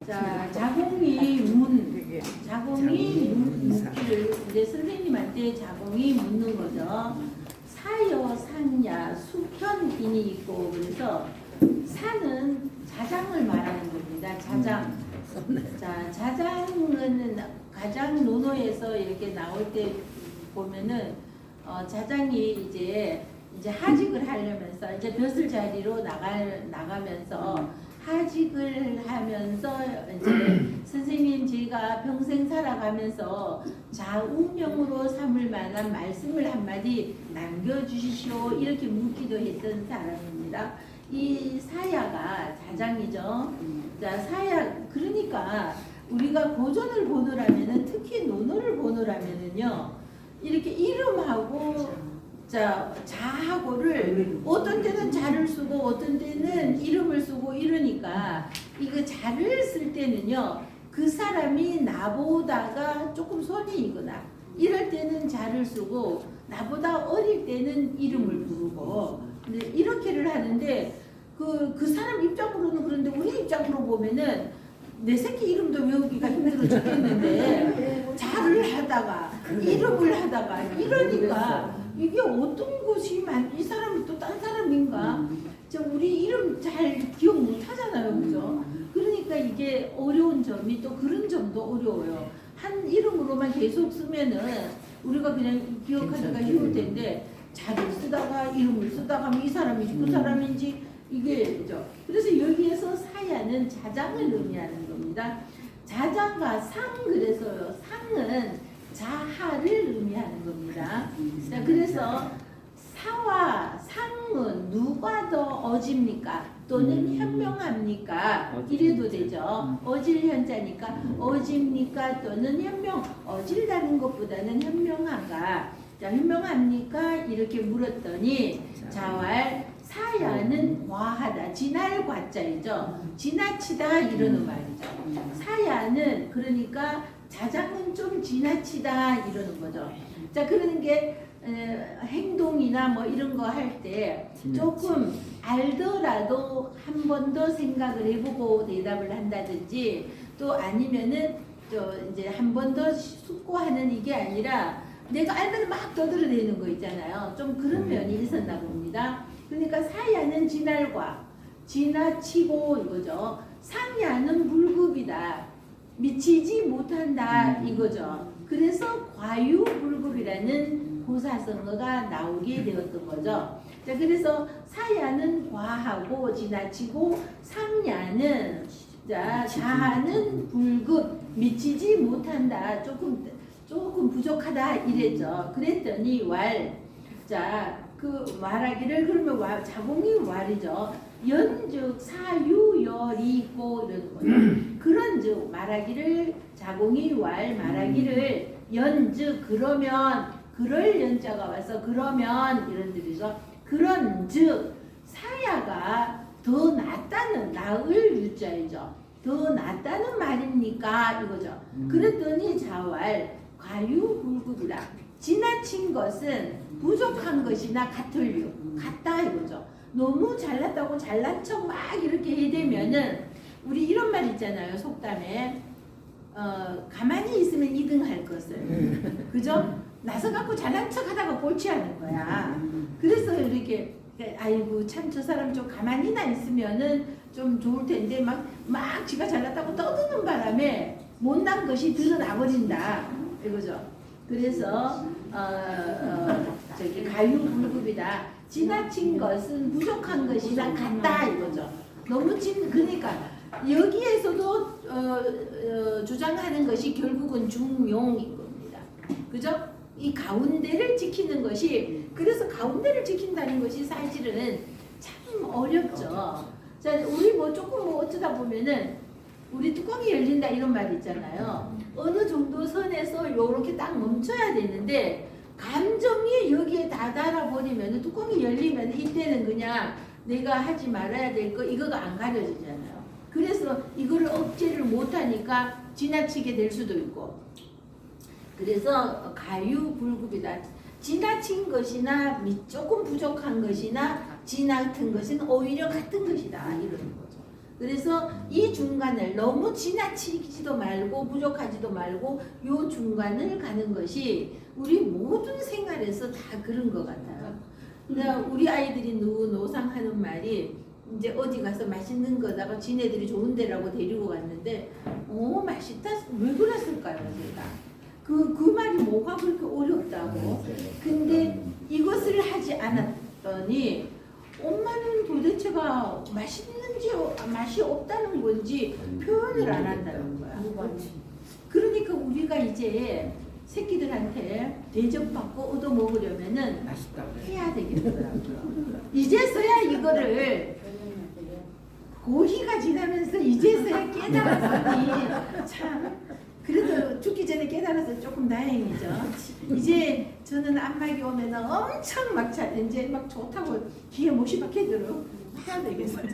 자, 자공이 묻기를 이제 선생님한테 자공이 묻는 거죠. 사여 상야 수편인이 있고, 그래서 사는 자장을 말하는 겁니다. 자장. 자, 자장은 가장 논어에서 이렇게 나올 때 보면은 자장이 이제 하직을 하려면서 이제 벼슬자리로 나가면서 하직을 하면서 이제 선생님 제가 평생 살아가면서 좌우명으로 삼을 만한 말씀을 한마디 남겨주시오 이렇게 묻기도 했던 사람입니다. 이 사야가 자장이죠. 자, 사야, 그러니까 우리가 고전을 보느라면은 특히 논어를 보느라면은요 이렇게 이름하고 자하고를 어떤 때는 자를 쓰고 어떤 때는 이름을 쓰고 이러니까 이거 자를 쓸 때는요 그 사람이 나보다가 조금 손해이거나 이럴 때는 자를 쓰고 나보다 어릴 때는 이름을 부르고 근데 이렇게를 하는데 그 사람 입장으로는 그런데 우리 입장으로 보면은 내 새끼 이름도 외우기가 힘들어 죽겠는데 자를 하다가 이름을 하다가 이러니까 이게 어떤 것이 이 사람이 또 딴 사람인가? 우리 이름 잘 기억 못 하잖아요, 그죠? 그러니까 이게 어려운 점이 또 그런 점도 어려워요. 한 이름으로만 계속 쓰면은 우리가 그냥 기억하기가 쉬울 텐데 자를 쓰다가 이름을 쓰다가 하면 이 사람인지 그 사람인지 이게죠. 그래서 여기에서 사야는 자장을 의미하는 겁니다. 자장과 상 그래서요. 상은 자하를 의미하는 겁니다. 자, 그래서 사와 상은 누가 더 어집니까? 또는 현명합니까? 이래도 되죠. 어질 현자니까 어집니까? 또는 어질다는 것보다는 현명한가? 자, 현명합니까? 이렇게 물었더니 자왈 사야는 과하다. 지날 과자이죠. 지나치다 이러는 말이죠. 사야는 그러니까 자장은 좀 지나치다 이러는 거죠. 자, 그러는 게 행동이나 뭐 이런 거 할 때 조금 알더라도 한 번 더 생각을 해보고 대답을 한다든지 또 아니면은 이제 한 번 더 숙고하는 이게 아니라 내가 알면 막 떠들어대는 거 있잖아요. 좀 그런 면이 있었나 봅니다. 그러니까 사야는 지날과 지나치고 이거죠. 상야는 불급이다. 미치지 못한다 이거죠. 그래서 과유불급이라는 고사성어가 나오게 되었던 거죠. 자, 그래서 사야는 과하고 지나치고 상야는 자하는 불급 미치지 못한다. 조금 부족하다 이랬죠. 그랬더니 그 말하기를 그러면 자공이 왈이죠. 연즉 사유열이 있고 이러는 거죠. 그런즉 말하기를 자공이 왈 말하기를 연즉 그러면 그럴 연자가 와서 그러면 이런 뜻이죠. 그런즉 사야가 더 낫다는 나을 유자이죠. 더 낫다는 말입니까 이거죠. 그랬더니 자왈 과유불급이라 지나친 것은 부족한 것이나 같을류 같다 이거죠. 너무 잘났다고 잘난 척 막 이렇게 해대면은 우리 이런 말 있잖아요. 속담에 가만히 있으면 2등 할 것을 그죠? 나서 갖고 잘난 척 하다가 꼴찌하는 거야. 그래서 이렇게 아이고 참 저 사람 좀 가만히나 있으면은 좀 좋을 텐데 막 지가 잘났다고 떠드는 바람에 못난 것이 드러나 버린다 이거죠. 그래서 가유불급이다. 지나친 것은 부족한 것이나 같다 이거죠. 너무 그러니까 여기에서도 주장하는 것이 결국은 중용인 겁니다. 그죠? 이 가운데를 지키는 것이 그래서 가운데를 지킨다는 것이 사실은 참 어렵죠. 자, 우리 뭐 조금 뭐 어쩌다 보면은 우리 뚜껑이 열린다 이런 말 있잖아요. 어느 정도 선에서 요렇게 딱 멈춰야 되는데 감정이 여기에 다 달아버리면 뚜껑이 열리면 이때는 그냥 내가 하지 말아야 될 거 이거가 안 가려지잖아요. 그래서 이거를 억제를 못하니까 지나치게 될 수도 있고 그래서 가유불급이다. 지나친 것이나 조금 부족한 것이나 지나친 것은 오히려 같은 것이다 이러는 거죠. 그래서 이 중간을 너무 지나치지도 말고 부족하지도 말고 요 중간을 가는 것이 우리 모든 생활에서 다 그런 것 같아요. 그러니까 우리 아이들이 노상하는 말이 이제 어디 가서 맛있는 거다가 지네들이 좋은 데라고 데리고 갔는데 맛있다 왜 그랬을까요 제가 그 말이 뭐가 그렇게 어렵다고 근데 이것을 하지 않았더니 엄마는 도대체가 맛있는지 맛이 없다는 건지 표현을 안 한다는 거야. 그러니까 우리가 이제 새끼들한테 대접받고 얻어먹으려면은 해야 되겠더라고요. 이제서야 이거를 고기가 지나면서 이제서야 깨달았으니 참 그래도 죽기 전에 깨달아서 조금 다행이죠. 이제 저는 안마기 오면 엄청 막 이제 막 좋다고 귀에 못이 박혀들어 해야 되겠어요.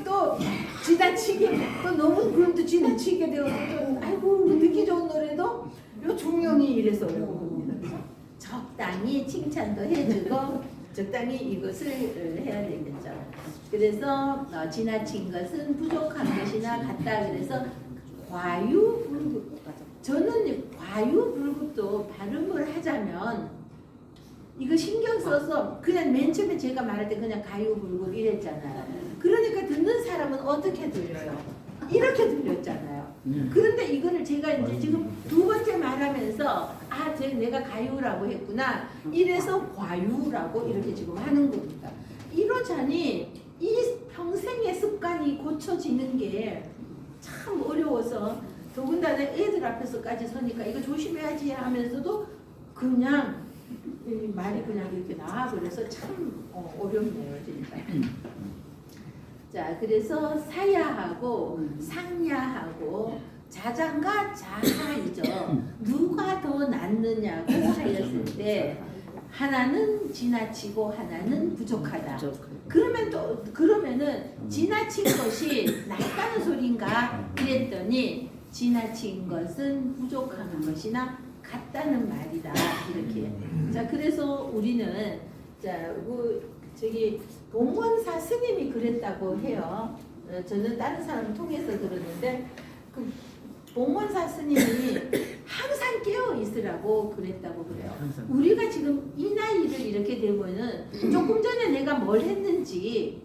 또 지나치게 또 너무 그럼도 지나치게 되고 또 아이고 듣기 좋은 노래도 요 종용이 이래서 어려운 겁니다. 적당히 칭찬도 해주고 적당히 이것을 해야 되겠죠. 그래서 지나친 것은 부족한 것이나 같다. 그래서 과유불급. 저는 과유불급도 발음을 하자면 이거 신경 써서 그냥 맨 처음에 제가 말할 때 그냥 가유불급 이랬잖아요. 그러니까 듣는 사람은 어떻게 들려요? 이렇게 들렸잖아요. 그런데 이거를 제가 이제 지금 두 번째 말하면서 내가 가유라고 했구나. 이래서 과유라고 이렇게 지금 하는 겁니다. 이러자니 이 평생의 습관이 고쳐지는 게 참 어려워서 더군다나 애들 앞에서까지 서니까 이거 조심해야지 하면서도 그냥 말이 그냥 이렇게 나와 그래서 참 어렵네요 진짜. 자 그래서 사야하고 상야하고 자장과 자하이죠. 누가 더 낫느냐고 하였을 때 하나는 지나치고 하나는 부족하다. 그러면은 지나친 것이 낫다는 소린가 이랬더니 지나친 것은 부족한 것이나 같다는 말이다 이렇게. 자 그래서 우리는 저기 봉원사 스님이 그랬다고 해요. 저는 다른 사람 통해서 들었는데 그 봉원사 스님이 항상 깨어 있으라고 그랬다고 그래요. 우리가 지금 이 나이를 이렇게 되면은 조금 전에 내가 뭘 했는지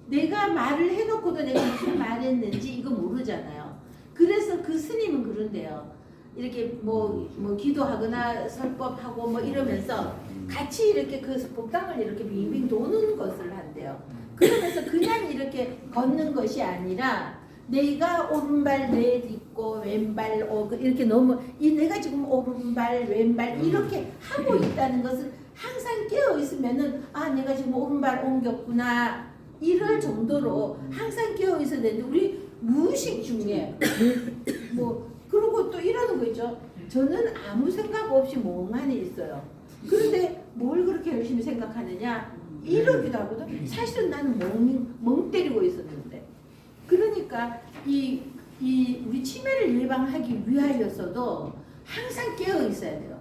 내가 말을 해놓고도 내가 무슨 말했는지 이거 모르잖아요. 그래서 그 스님은 그런데요. 이렇게 뭐 기도하거나 설법하고 뭐 이러면서 같이 이렇게 그 법당을 이렇게 빙빙 도는 것을 한대요. 그러면서 그냥 이렇게 걷는 것이 아니라 내가 오른발 내딛고 왼발 이렇게 너무 내가 지금 오른발 왼발 이렇게 하고 있다는 것을 항상 깨어 있으면은 내가 지금 오른발 옮겼구나 이럴 정도로 항상 깨어 있어야 되는데 우리 무의식 중에 그리고 또 이러는 거 있죠. 저는 아무 생각 없이 멍하니 있어요. 그런데 뭘 그렇게 열심히 생각하느냐 이러기도 하거든. 사실은 나는 멍 때리고 있었는데. 그러니까 우리 치매를 예방하기 위하여서도 항상 깨어 있어야 돼요.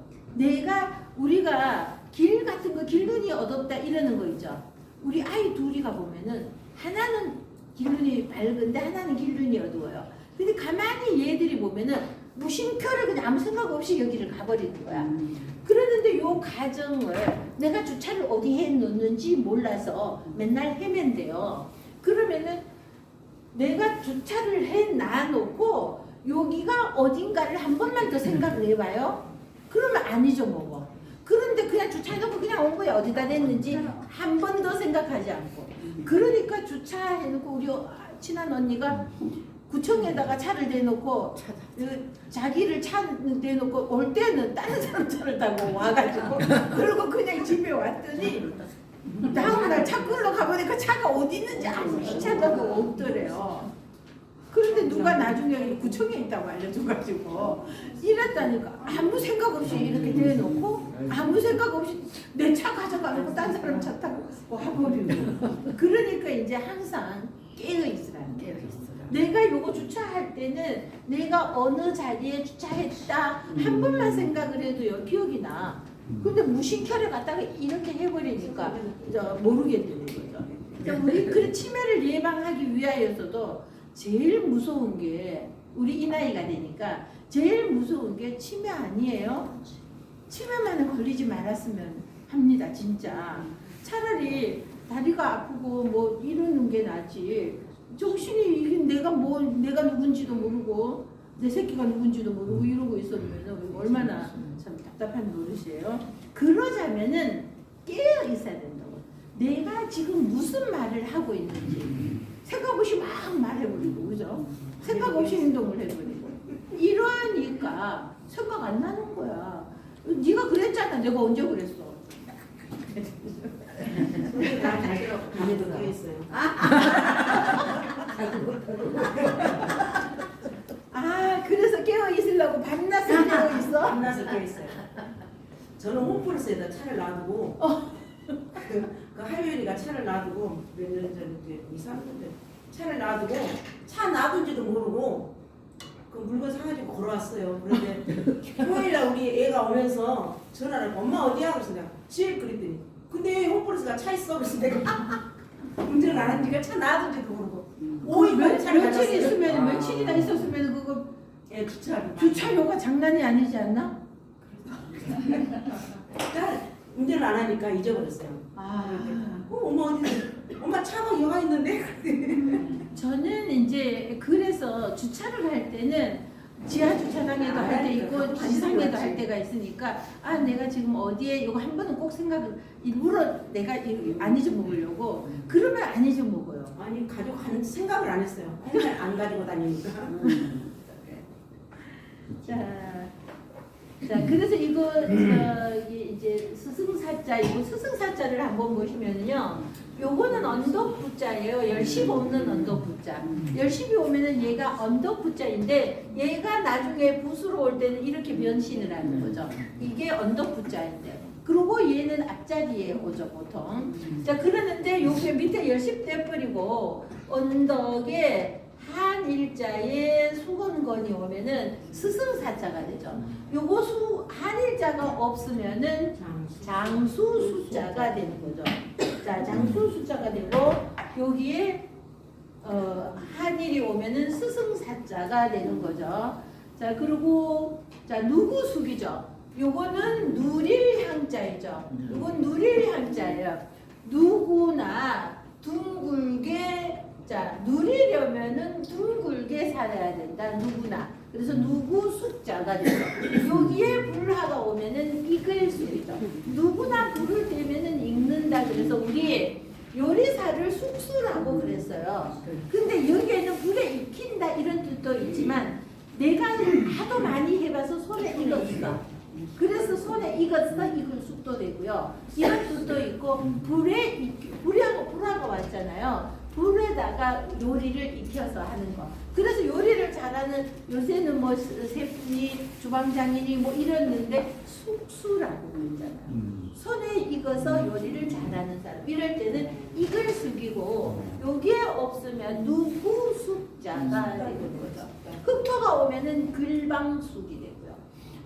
우리가 길 같은 거 길눈이 어둡다 이러는 거 있죠. 우리 아이 둘이가 보면은 하나는 길눈이 밝은데 하나는 길눈이 어두워요. 근데 가만히 얘들이 보면은 무심표를 그냥 아무 생각 없이 여기를 가버리는 거야. 그러는데 요 과정을 내가 주차를 어디에 놓는지 몰라서 맨날 헤맨대요. 그러면은 내가 주차를 해놔놓고 여기가 어딘가를 한 번만 더 생각을 해봐요. 그러면 안 잊어먹어. 그런데 그냥 주차해놓고 그냥 온 거야. 어디다 냈는지 한 번 더 생각하지 않고. 그러니까 주차해놓고 우리 친한 언니가 구청에다가 차를 대놓고 자기를 차 대놓고 올 때는 다른 사람 차를 타고 와가지고 그리고 그냥 집에 왔더니 다음날 차 끌러 가보니까 차가 어디 있는지 아무리 찾아도 없더래요. 그런데 누가 나중에 구청에 있다고 알려줘가지고 이랬다니까 아무 생각 없이 이렇게 대놓고 아무 생각 없이 내 차 가져가고 딴 사람 차 타고 와버리고. 그러니까 이제 항상 깨어있으라는 거예요. 내가 요거 주차할 때는 내가 어느 자리에 주차했다 한 번만 생각을 해도요 기억이 나. 근데 무심결에 갔다가 이렇게 해버리니까 모르게 되는 거죠. 그러니까 우리 그 치매를 예방하기 위하여서도 제일 무서운 게 우리 이 나이가 되니까 제일 무서운 게 치매 아니에요? 치매만은 걸리지 말았으면 합니다, 진짜. 차라리 다리가 아프고 뭐 이러는 게 낫지. 정신이 이게 내가 누군지도 모르고 내 새끼가 누군지도 모르고 이러고 있었으면 얼마나 참 답답한 노릇이에요. 그러자면은 깨어 있어야 된다고. 내가 지금 무슨 말을 하고 있는지 생각 없이 막 말해버리고, 그죠? 생각 없이 행동을 해버리고 이러니까 생각 안 나는 거야. 네가 그랬잖아. 내가 언제 그랬어? 다 자기라고 밤에도 껴 있어요. 아, 그래서 깨어 있으려고 밤낮을 깨어 있어? 밤낮을 껴 있어요. 저는 홈플러스에다 차를 놔두고 그 할머니가 차를 놔두고 몇 년 전에 2, 3년 전에 차를 놔두고 차 놔둔지도 모르고 그 물건 사가지고 걸어왔어요. 그런데 토요일날 우리 애가 오면서 전화를 엄마 어디야? 그래서 내가 집 그랬더니 근데 홈플러스가 차 있어. 그래서 내가 운전을 안 하니까 차 놔둔지도 모르고 5일 만에 차를 며칠 가졌어요. 있으면 며칠이나 있었으면 그거 예, 주차. 주차료가 장난이 아니지 않나? 그러니까 운전을 안 하니까 잊어버렸어요. 아, 엄마 어디? 엄마 차가 여가 있는데? 저는 이제 그래서 주차를 할 때는 지하 주차장에도 할 때 있고 지상에도 할 때가 있으니까 아 내가 지금 어디에 이거 한 번은 꼭 생각을 일부러 내가 안 잊어먹으려고 그러면 안 잊어먹어요. 아니 가져가는 생각을 안 했어요. 맨날 안 가지고 다니니까. 자 그래서 이거 저기 이제 스승사자 이거 스승사자를 한번 보시면은요. 요거는 언덕부자예요. 열심히 없는 언덕부자. 열심히 오면은 얘가 언덕부자인데 얘가 나중에 붓으로 올 때는 이렇게 변신을 하는 거죠. 이게 언덕부자인데. 그리고 얘는 앞자리에 오죠 보통. 자 그러는데 요게 밑에 열심 떼버리고 언덕에 한일자에 수건건이 오면은 스승사자가 되죠. 요거 한일자가 없으면은 장수 숫자가 되는 거죠. 자, 장수 숫자가 되고 여기에 한일이 오면은 스승사자가 되는 거죠. 자, 그리고 자 누구숙이죠. 요거는 누릴 향자이죠. 요건 누릴 향자예요. 누구나 둥글게 자 누리려면은 둥글게 살아야 된다. 누구나. 그래서 누구 숫자가 되죠. 여기에 불하가 오면은 익을 수이죠. 누구나 불을 떼면은 익는다. 그래서 우리 요리사를 숙수라고 그랬어요. 근데 여기에는 불에 익힌다 이런 뜻도 있지만 내가 하도 많이 해봐서 손에 익었어. 그래서 손에 익었어 익을 숙도 되고요. 이런 뜻도 있고 불하고 왔잖아요. 불에다가 요리를 익혀서 하는 거. 그래서 요리를 잘하는 요새는 뭐 셰프니 주방장인이 뭐 이랬는데 숙수라고 그러잖아요. 손에 익어서 요리를 잘하는 사람. 이럴 때는 익을 숙이고 여기에 없으면 누구숙자가 되는 거죠. 흑토가 오면은 글방숙이 되고요.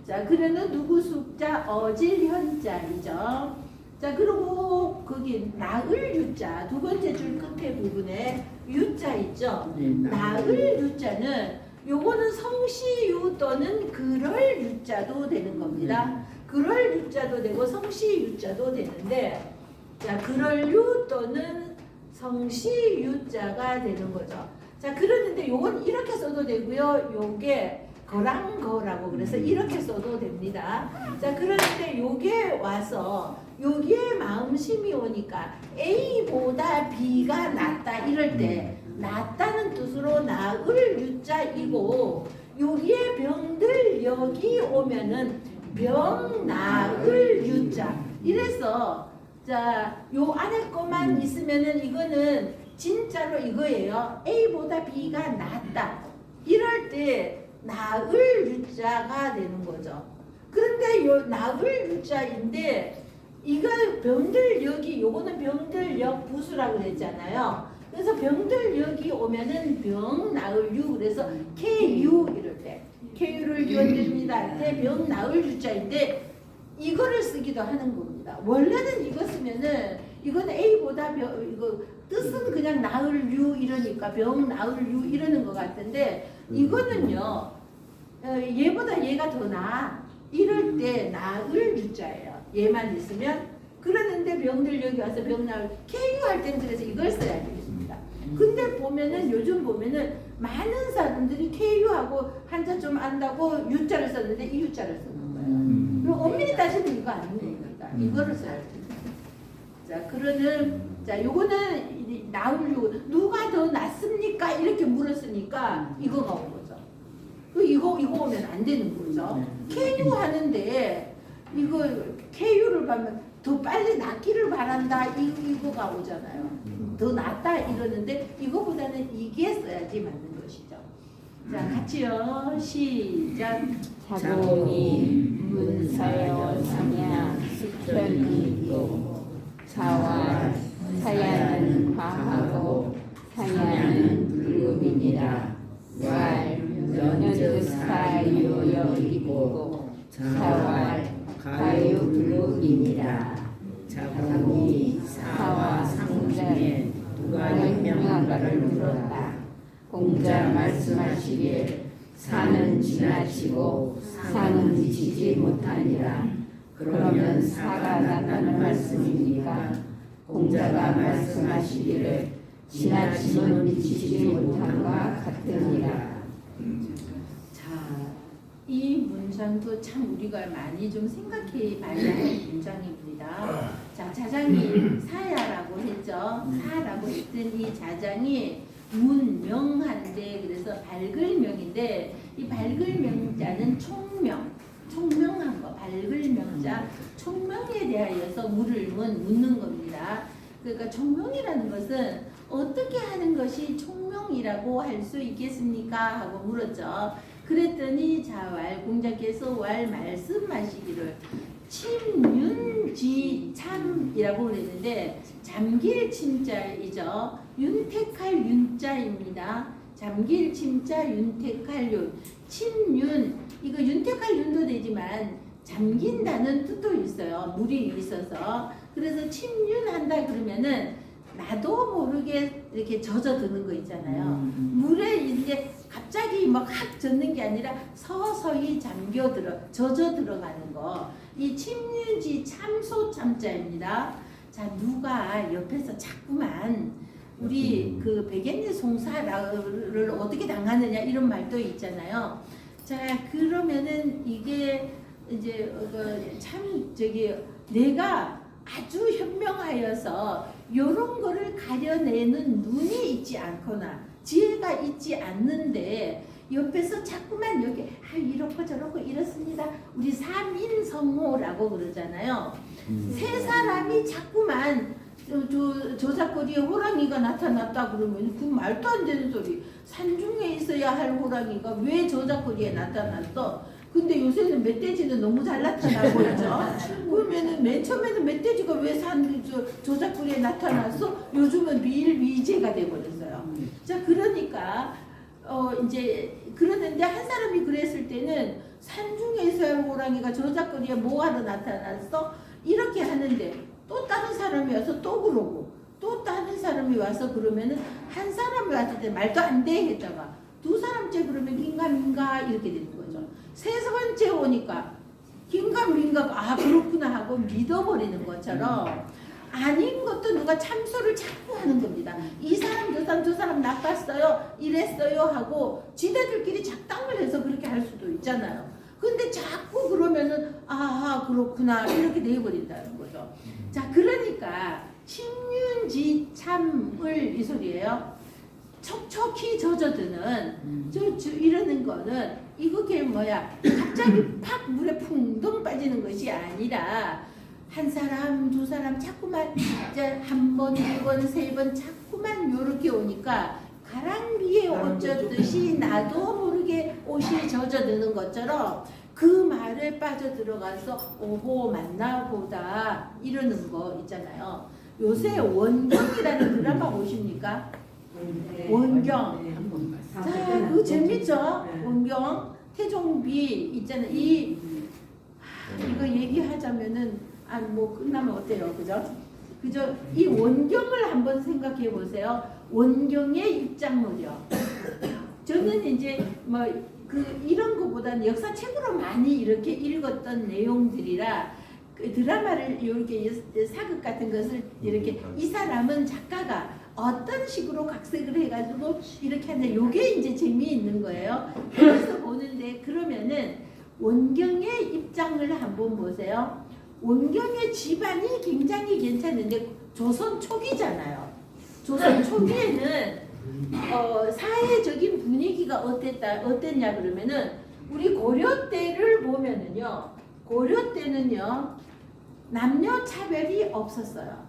자, 그러면 누구숙자 어질현자이죠. 자 그리고 거기 나을 유자 두 번째 줄 끝에 부분에 유자 있죠. 나을 유자는 요거는 성시유 또는 그럴 유자도 되는 겁니다. 그럴 유자도 되고 성시유자도 되는데 자 그럴 유 또는 성시유자가 되는 거죠. 자 그러는데 요건 이렇게 써도 되고요. 요게 거랑거라고 그래서 이렇게 써도 됩니다. 자 그런데 요게 와서 여기에 마음심이 오니까 A보다 B가 낫다 이럴 때 낫다는 뜻으로 나을 유자이고 여기에 병들 여기 오면은 병 나을 유자 이래서 자 요 안에 거만 있으면은 이거는 진짜로 이거예요. A보다 B가 낫다 이럴 때 나을 유자가 되는 거죠. 그런데 요 나을 유자인데 이거 병들역이 요거는 병들역 부수라고 그랬잖아요. 그래서 병들역이 오면은 병 나을 유 그래서 KU 이럴 때 KU를 기원드립니다 할 때 병 나을 유자인데 이거를 쓰기도 하는 겁니다. 원래는 이거 쓰면은 이거는 A보다 이거 뜻은 그냥 나을유 이러니까 병 나을유 이러는 것 같은데 이거는요 얘보다 얘가 더 나아 이럴 때 나을 유자예요. 얘만 있으면 그러는데 병들 여기 와서 병 나을 KU할 때는 그래서 이걸 써야 되겠습니다. 근데 보면은 요즘 보면은 많은 사람들이 KU하고 한자 좀 안다고 유자를 썼는데 이 유자를 쓰는 거예요. 그럼 엄밀히 따지면 이거 아닙니다. 이거를 써야 됩니다. 자 그러는 자 요거는 나울유 누가 더 낫습니까 이렇게 물었으니까 이거가 온 거죠. 이거 오면 안 되는 거죠. KU 하는데 이거 KU를 하면 더 빨리 낫기를 바란다 이거가 오잖아요. 더 낫다 이러는데 이거보다는 이게 써야지 맞는 것이죠. 자 같이요 시작. 자공이 문사여 삼야 수편이 있고 사와 사야는 화하고 사야는 불금이니라. 왈 연주사유여 있고 사왈 가유불금이니라. 자공이 사와 상 중에 누가 현명한가를 물었다. 공자 말씀하시기에 사는 지나치고 상은 지지 못하니라. 그러면 사가 낫다는 말씀입니까? 공자가 말씀하시기를 지나치면 지지 못함과 같으니라. 자, 이 문장도 참 우리가 많이 좀 생각해 봐야 할 문장입니다. 자, 자장이 사야라고 했죠. 사라고 했던 이 자장이 문명한데 그래서 밝을 명인데 이 밝을 명자는 총명한 거 밝을 명자 총명에 대하여서 물을 묻는 겁니다. 그러니까 총명이라는 것은 어떻게 하는 것이 총명이라고 할 수 있겠습니까? 하고 물었죠. 그랬더니 자왈 공자께서 왈 말씀하시기를 침윤지참이라고 그랬는데 잠길 침자이죠. 윤택할 윤자입니다. 잠길 침자 윤택할 윤 침윤 이거 윤택할 윤도 되지만 잠긴다는 뜻도 있어요. 물이 있어서 그래서 침윤한다 그러면은 나도 모르게 이렇게 젖어드는 거 있잖아요. 물에 이제 갑자기 막 확 젖는 게 아니라 서서히 젖어 들어가는 거. 이 침윤지 참소 참자입니다. 자 누가 옆에서 자꾸만 우리 그 백엔리 송사를 어떻게 당하느냐 이런 말도 있잖아요. 자 그러면은 이게 이제 참 내가 아주 현명하여서 요런 거를 가려내는 눈이 있지 않거나 지혜가 있지 않는데 옆에서 자꾸만 여기 이렇고 저렇고 이렇습니다. 우리 삼인성호라고 그러잖아요. 세 사람이 자꾸만 저작거리에 호랑이가 나타났다 그러면 그 말도 안 되는 소리. 산중에 있어야 할 호랑이가 왜 저작거리에 나타났어? 근데 요새는 멧돼지는 너무 잘 나타나고 있죠. 그러면은 맨 처음에는 멧돼지가 왜 저작거리에 나타났어? 요즘은 비일비재가 돼버렸어요. 자 그러니까 이제 그러는데 한 사람이 그랬을 때는 산중에 있어야 할 호랑이가 저작거리에 뭐하러 나타났어? 이렇게 하는데 또 다른 사람이 와서 또 그러고 또 다른 사람이 와서 그러면은 한 사람이 왔을 때 말도 안 돼 했다가 두 사람째 그러면 긴가민가 이렇게 되는 거죠. 세 번째 오니까 긴가민가가 그렇구나 하고 믿어버리는 것처럼 아닌 것도 누가 참소를 자꾸 하는 겁니다. 이 사람 저 사람 나빴어요 이랬어요 하고 지네들끼리 작당을 해서 그렇게 할 수도 있잖아요. 근데 자꾸 그러면은 그렇구나 이렇게 되어버린다는 거죠. 자 그러니까 침윤지참을 이 소리예요. 촉촉히 젖어드는 이러는 거는 이게 뭐야 갑자기 팍 물에 풍덩 빠지는 것이 아니라 한 사람 두 사람 자꾸만 이제 한 번, 두 번, 세 번 자꾸만 요렇게 오니까 가랑비에 옷 젖듯이 나도 모르게 옷이 젖어드는 것처럼 그 말에 빠져들어가서 오호 만나보다 이러는 거 있잖아요. 요새 원경이라는 드라마 보십니까? 원경. 자, 그거 재밌죠? 원경, 태종비 있잖아요. 이거 얘기하자면은 뭐 끝나면 어때요, 그죠? 그죠? 이 원경을 한번 생각해 보세요. 원경의 입장물이요. 저는 이제 뭐 이런 것보다는 역사책으로 많이 이렇게 읽었던 내용들이라 그 드라마를 이렇게 사극 같은 것을 이렇게 이 사람은 작가가 어떤 식으로 각색을 해가지고 이렇게 하는데 요게 이제 재미있는 거예요. 그래서 보는데 그러면은 원경의 입장을 한번 보세요. 원경의 집안이 굉장히 괜찮은데 조선 초기잖아요. 조선 초기에는 사회적인 분위기가 어땠냐 그러면은 우리 고려 때를 보면은요. 고려 때는요. 남녀 차별이 없었어요.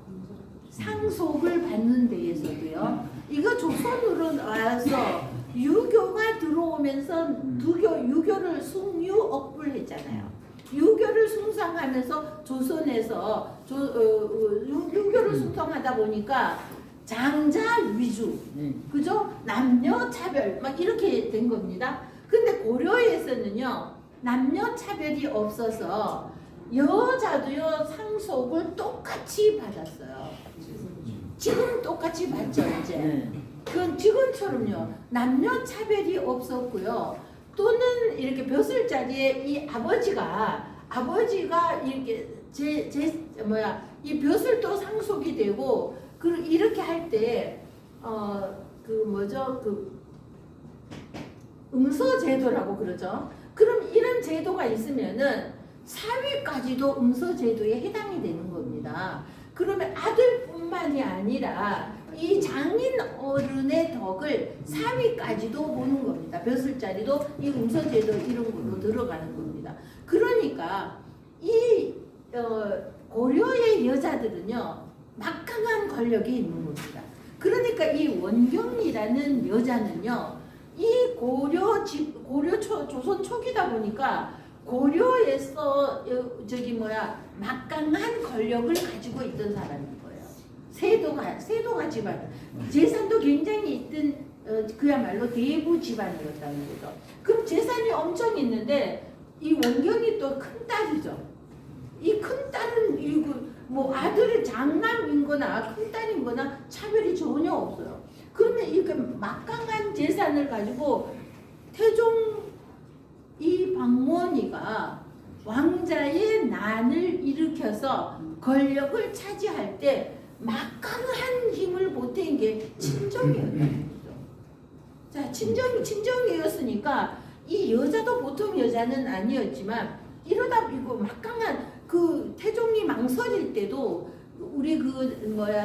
상속을 받는 데에서도요. 이거 조선으로 와서 유교가 들어오면서 유교를 숭유억불 했잖아요. 유교를 숭상하면서 조선에서 유교를 숭상하다 보니까 장자 위주, 그죠? 남녀 차별 막 이렇게 된 겁니다. 근데 고려에서는요 남녀 차별이 없어서 여자도요 상속을 똑같이 받았어요. 지금 똑같이 받죠 이제. 그건 지금처럼요 남녀 차별이 없었고요. 또는 이렇게 벼슬자리에 이 아버지가 이렇게 이 벼슬도 상속이 되고 이렇게 할 때 응서제도라고 그러죠. 그럼 이런 제도가 있으면은 사위까지도 응서제도에 해당이 되는 겁니다. 그러면 아들뿐만이 아니라 이 장인 어른의 덕을 사위까지도 보는 겁니다. 벼슬자리도 이 응서제도 이런 걸로 들어가는 겁니다. 그러니까 이 고려의 여자들은요 막강한 권력이 있는 겁니다. 그러니까 이 원경이라는 여자는요 이 조선 초기다 보니까 고려에서 막강한 권력을 가지고 있던 사람인 거예요. 세도가 집안, 재산도 굉장히 있던 그야말로 대부 집안이었다는 거죠. 그럼 재산이 엄청 있는데 이 원경이 또 큰 딸이죠. 이 큰 딸은 뭐 아들이 장남인거나 큰 딸인거나 차별이 전혀 없어요. 그러면 이렇게 막강한 재산을 가지고 태종 이 박무원이가 왕자의 난을 일으켜서 권력을 차지할 때 막강한 힘을 보탠 게 친정이었다는 거죠. 자, 친정이었으니까 이 여자도 보통 여자는 아니었지만 이러다 이거 막강한 태종이 망설일 때도 우리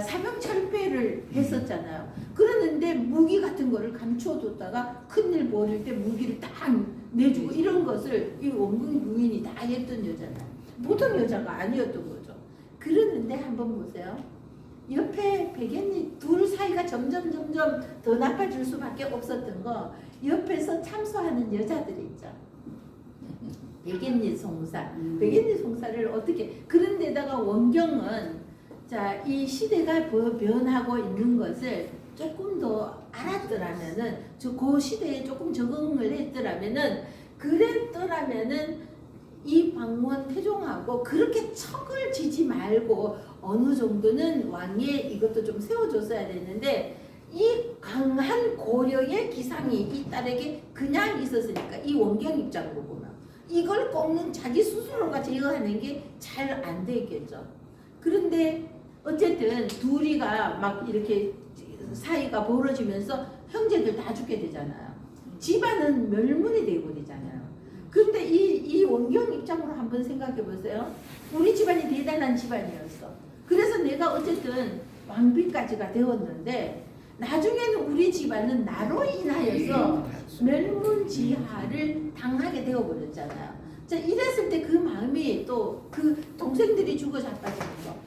사병철폐를 했었잖아요. 그러는데 무기 같은 거를 감춰뒀다가 큰일 벌일 때 무기를 딱 내주고 이런 것을 이 원궁 부인이 다 했던 여자잖아요. 보통 여자가 아니었던 거죠. 그러는데 한번 보세요. 옆에 백연이 둘 사이가 점점 더 나빠질 수밖에 없었던 거 옆에서 참소하는 여자들이 있죠. 백연리 송사. 백연리 송사를 어떻게 그런데다가 원경은 이 시대가 변하고 있는 것을 조금 더 알았더라면은 그 시대에 조금 적응을 했더라면은 그랬더라면은 이 박무원 태종하고 그렇게 척을 지지 말고 어느 정도는 왕의 이것도 좀 세워줬어야 되는데 이 강한 고려의 기상이 이 딸에게 그냥 있었으니까 이 원경 입장으로 보면 이걸 꺾는 자기 스스로가 제어하는 게 잘 안 되겠죠. 그런데 어쨌든 둘이가 막 이렇게 사이가 벌어지면서 형제들 다 죽게 되잖아요. 집안은 멸문이 되어버리잖아요. 그런데 이 원경 입장으로 한번 생각해 보세요. 우리 집안이 대단한 집안이었어. 그래서 내가 어쨌든 왕비까지가 되었는데 나중에는 우리 집안은 나로 인하여서 멸문지하를 당하게 되어버렸잖아요. 자, 이랬을 때 그 마음이 또 그 동생들이 죽어 자빠지는 거.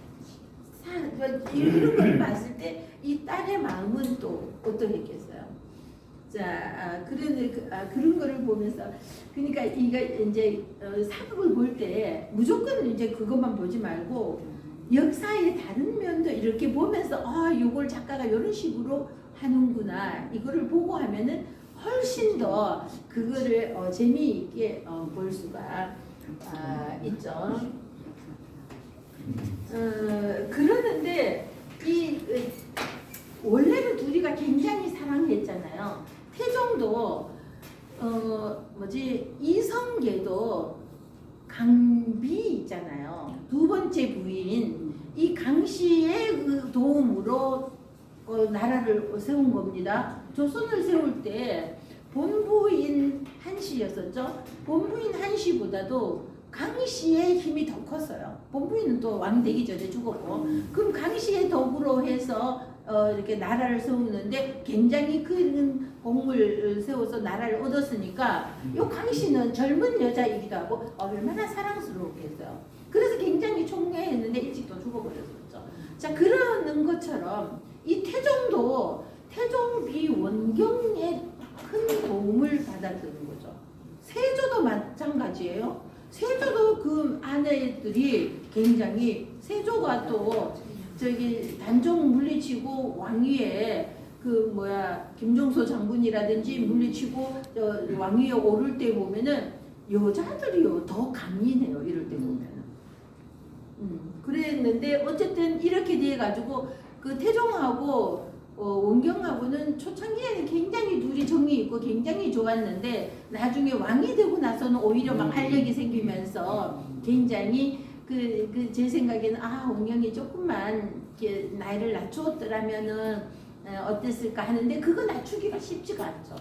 이런 걸 봤을 때 이 딸의 마음은 또 어떠했겠어요? 자, 그런 거를 보면서 그러니까 이거 이제 사극을 볼 때 무조건 이제 그것만 보지 말고 역사의 다른 면도 이렇게 보면서 이걸 작가가 이런 식으로 하는구나 이거를 보고 하면은 훨씬 더 그거를 재미있게 볼 수가 있죠. 그러는데 원래는 둘이가 굉장히 사랑했잖아요. 태종도 이성계도 강비 있잖아요. 두 번째 부인 이 강씨의 그 도움으로 나라를 세운 겁니다. 조선을 세울 때 본부인 한씨였었죠. 본부인 한씨보다도 강씨의 힘이 더 컸어요. 본부인은 또 왕 되기 전에 죽었고, 그럼 강씨의 덕으로 해서 이렇게 나라를 세우는데 굉장히 큰 공을 세워서 나라를 얻었으니까 이 강씨는 젊은 여자이기도 하고 얼마나 사랑스러웠겠어요. 그래서 굉장히 총애했는데 일찍 또 죽어버렸었죠. 자, 그러는 것처럼 이 태종도 태종비 원경의 큰 도움을 받았던 거죠. 세조도 마찬가지예요. 세조도 그 아내들이 굉장히, 세조가 또 저기 단종 물리치고 왕위에 김종서 장군이라든지 물리치고 왕위에 오를 때 보면은 여자들이요 더 강인해요. 이럴 때 보면은. 그랬는데 어쨌든 이렇게 돼 가지고 그 태종하고 원경하고는 초창기에는 굉장히 둘이 정이 있고 굉장히 좋았는데 나중에 왕이 되고 나서는 오히려 막 알력이 생기면서 굉장히 제 생각에는 원경이 조금만 이렇게 나이를 낮추었더라면은 어땠을까 하는데 그거 낮추기가 쉽지가 않죠.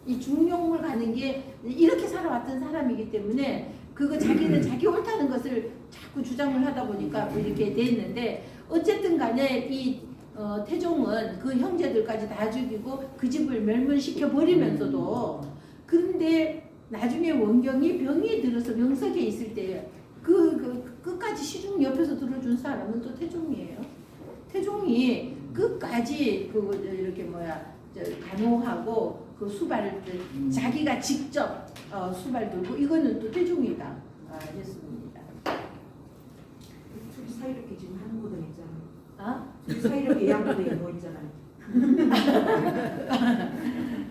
이 중용을 가는 게 이렇게 살아왔던 사람이기 때문에 그거 자기는 자기 옳다는 것을 자꾸 주장을 하다 보니까 이렇게 됐는데 어쨌든 간에 이 태종은 그 형제들까지 다 죽이고 그 집을 멸문시켜 버리면서도, 그런데 나중에 원경이 병이 들어서 명석에 있을 때 끝까지 시중 옆에서 들어준 사람은 또 태종이에요. 태종이 끝까지 이렇게 간호하고 그 수발 자기가 직접 수발 들고 이거는 또 태종이다 했습니다. 둘이 사이좋게 지금 하는 거도 있잖아. 아? 사이좋게 양보되는 거 있잖아요.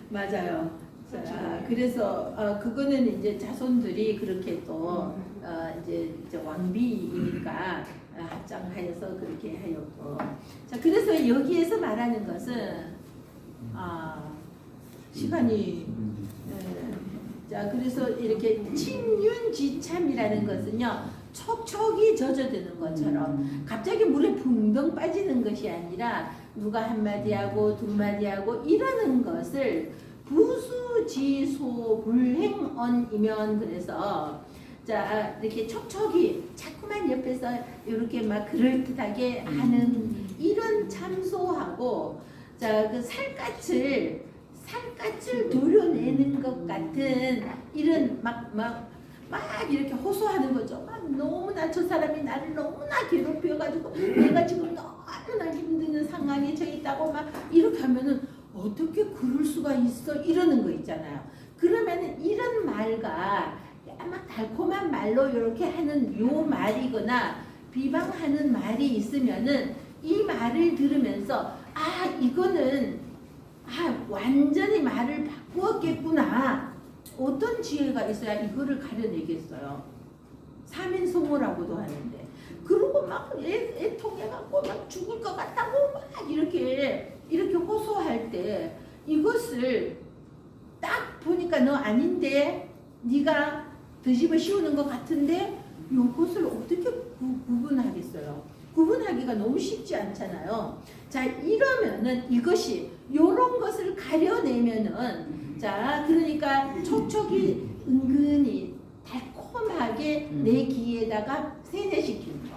맞아요. 자, 그래서 그거는 이제 자손들이 그렇게 또 이제 왕비이니까 합장하여서 그렇게 하였고, 자, 그래서 여기에서 말하는 것은 시간이 자, 그래서 이렇게 침윤지참이라는 것은요 척척이 젖어드는 것처럼 갑자기 물에 붕덩 빠지는 것이 아니라 누가 한마디 하고 두마디 하고 이러는 것을 부수지소 불행언이면, 그래서 자 이렇게 척척이 자꾸만 옆에서 이렇게 막 그럴듯하게 하는 이런 참소하고, 자 그 살갗을 도려내는 것 같은 이런 막 이렇게 호소하는 거죠. 막 너무나 저 사람이 나를 너무나 괴롭혀가지고 내가 지금 너무나 힘든 상황에 처해 있다고 막 이렇게 하면은 어떻게 그럴 수가 있어 이러는 거 있잖아요. 그러면은 이런 말과 막 달콤한 말로 이렇게 하는 요 말이거나 비방하는 말이 있으면은 이 말을 들으면서 이거는 완전히 말을 바꾸었겠구나. 어떤 지혜가 있어야 이거를 가려내겠어요. 삼인성호라고도 하는데, 그러고 막 애통해갖고 막 죽을 것 같다고 막 이렇게 호소할 때 이것을 딱 보니까 너 아닌데, 네가 드집어 씌우는 것 같은데 이것을 어떻게 구분하겠어요? 구분하기가 너무 쉽지 않잖아요. 자, 이러면은 이것이 요런 것을 가려내면은, 자, 그러니까 촉촉이 은근히 달콤하게 내 귀에다가 세뇌시키는 거.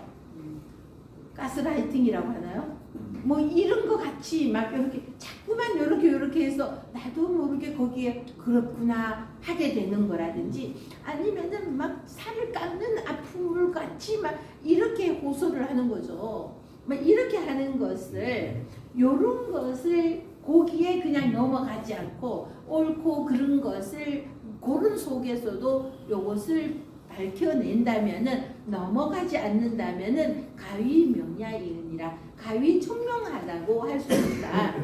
가스라이팅이라고 하나요? 뭐 이런 거 같이 막 이렇게 자꾸만 이렇게 해서 나도 모르게 거기에 그렇구나 하게 되는 거라든지, 아니면은 막 살을 깎는 아픔을 같이 막 이렇게 호소를 하는 거죠. 막 이렇게 하는 것을, 요런 것을 거기에 그냥 넘어가지 않고 옳고 그른 것을 고른 속에서도 요것을 밝혀낸다면은, 넘어가지 않는다면은 가위명야이으니라, 가위 총명하다고 할 수 있다.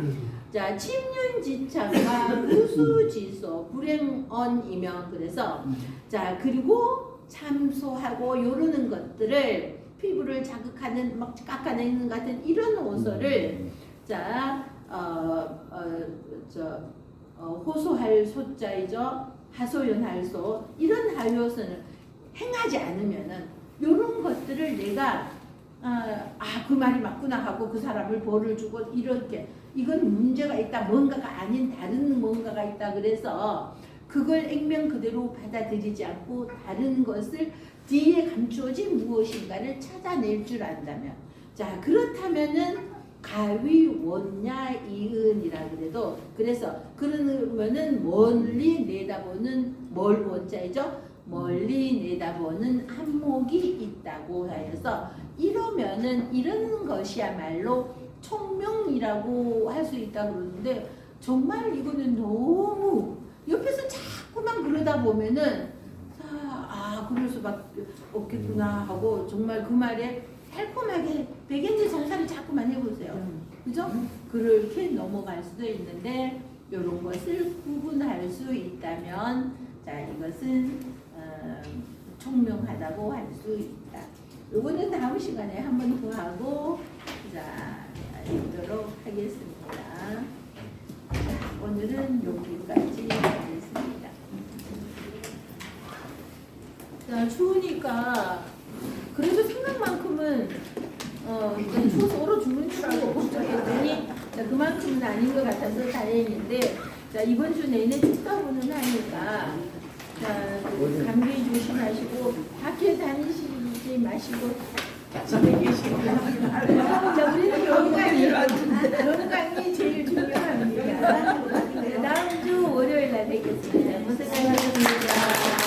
자, 침윤지참과 부수지소 불행언이면, 그래서 자 그리고 참소하고 요러는 것들을 피부를 자극하는 막 깎아내는 같은 이런 호소를 자 호소할 소자이죠. 하소연할 소 이런 하요소는 행하지 않으면은 이런 것들을 내가 그 말이 맞구나 하고 그 사람을 벌을 주고 이렇게 이건 문제가 있다 뭔가가 아닌 다른 뭔가가 있다 그래서 그걸 액면 그대로 받아들이지 않고 다른 것을 뒤에 감추어진 무엇인가를 찾아낼 줄 안다면 자 그렇다면은 가위 원냐 이은이라 그래도 그래서 그러면은 멀리 내다보는 멀 원자이죠 멀리 내다보는 안목이 있다고 해서 이러면은 이런 것이야말로 총명이라고 할 수 있다 그러는데 정말 이거는 너무 옆에서 자꾸만 그러다 보면은 그럴 수밖에 없겠구나 하고 정말 그 말에 달콤하게 백엔지 장사를 자꾸만 해보세요. 그죠? 그렇게 넘어갈 수도 있는데 이런 것을 구분할 수 있다면 자 이것은 총명하다고 할 수 있다. 요거는 다음 시간에 한번 더 하고 자 읽도록 하겠습니다. 자, 오늘은 여기까지 하겠습니다. 자, 추우니까 그래도 생각만큼은 일단 추워서 얼어 죽는 줄 알고 걱정했더니 자, 그만큼은 아닌 것 같아서 다행인데 자 이번 주 내내 춥다고는 하니까 자 감기 조심하시고 밖에 다니시지 마시고 집에 계시고 자 우리는 건강이 제일 중요합니다. 다음 주 월요일 날 뵙겠습니다. 고생하셨습니다.